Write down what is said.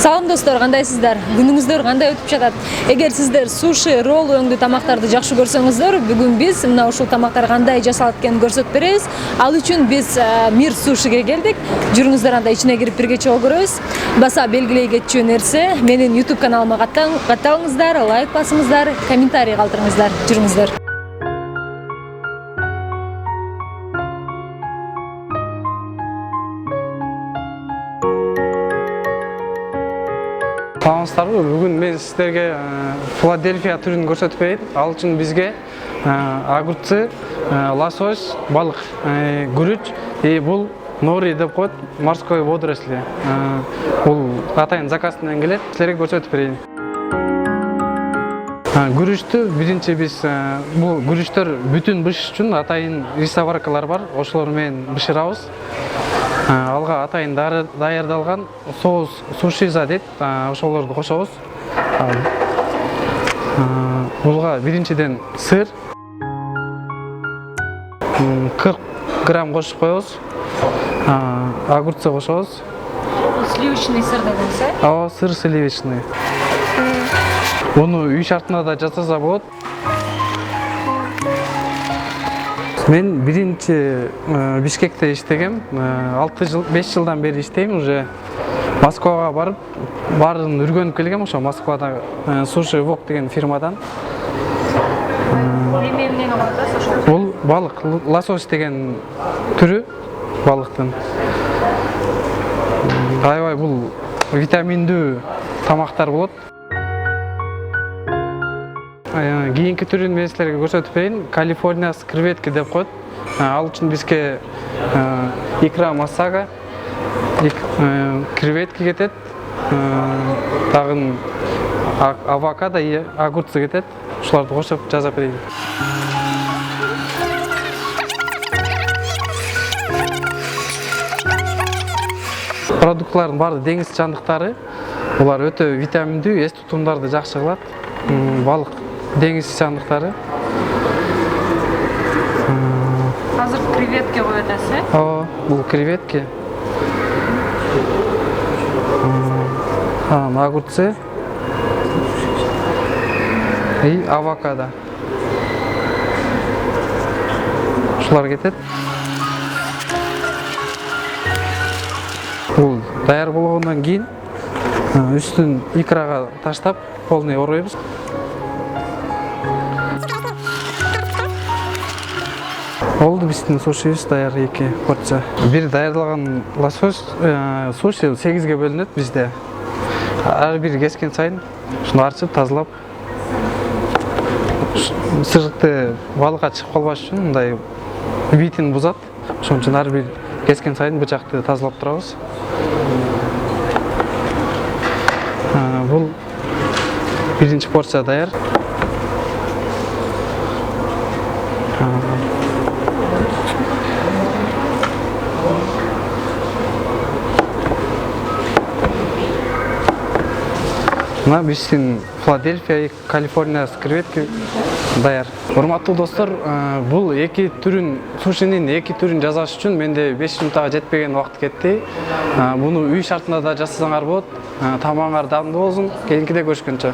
Салам достор, кандайсыздар? Күнүңүздөр кандай өтүп жатат? Эгер сиздер суши, ролл өңдүү тамактарды жакшы көрсөңүздөр, бүгүн биз мына ушул тамактар кандай жасалат экенин көрсөтүп беребиз. Ал үчүн биз Мир сушиге келдик. Жүрүңүздөр анда ичине кирип бирге чогуу көрөбүз. Баса белгилей кетчү нерсе, менин YouTube каналыма катталыңыздар, лайк басыңыздар, комментарий калтырыңыздар. Жүрүңүздөр. Саламатсыздарбы? Бүгүн мен сиздерге Филадельфия түрүн көрсөтүп берейин. Ал үчүн бизге огурцы, лосось, балык, күрүч, бул нори деп коет, морской водоросли. Бул атайын заказ менен келет. Силерге көрсөтүп берейин. Күрүчтү биринчи биз бул күрүчтөр бүтүн бышыш үчүн атайын рисоваркалар бар. Ошолор менен бышырабыз. Алга атайын даярдалган соус сушиза дейт, ошолорду кошобуз. Булга биринчиден сыр 40 грамм кошуп коебуз. Огурцы кошобуз. Сливочный сыр дегенсе? Ооба, сыр сливочный. Муну үй шартында да жасаса болот. Мен биринчи Бишкекте иштегем. 5 жылдан бери иштейм. Уже Москвага барып, баарын үргөнүп келгем. Ошо Москвада Суши Вок деген фирмадан. Эмне кылат ошол? Бул балык, лосось деген түрү балыктын. Аябай бул витаминдүү тамактар болот. Кийинки түрүн мен силерге көрсөтүп берейин. Калифорния креветки деп коет. Ал үчүн бизге икра массага, креветки кетет, тагын авокадо, огурцы кетет. Ушуларды кошуп жасап берейин. Продуктлардын баары деңиз жандыктары. Булар өтө витаминдүү, эс тутумдарды жакшы кылат. Балык деңиз жандыктары. Азыр креветке коет эсе? Ооба, бул креветки. Огурцы и авокадо. Ушулар кетет. Бул даяр болгондон кийин үстүн икрага таштап, полный оройбуз. Oldu биздин сушибиз даяр 2 порция. Бир даярдалган лосось суши 8ге бөлүнөт бизде. Ар бир кескен сайын ушуну арчып, тазалап, сырыкты балыкка чыгып калбаш үчүн мындай битин бузат. Ошон үчүн ар бир кескен сайын бычакты тазалап турабыз. Бул биринчи порция даяр. Мына биздин Филадельфия, Калифорния креветки даяр. Урматтуу достор, бул эки түрүн, сушинин эки түрүн жасаш үчүн менде 5 минутка жетпеген убакыт кетти. Буну үй шартында да жасасаңар болот. Тамагыңар дамдуу болсун. Кийинкиде көрүшкөнчө.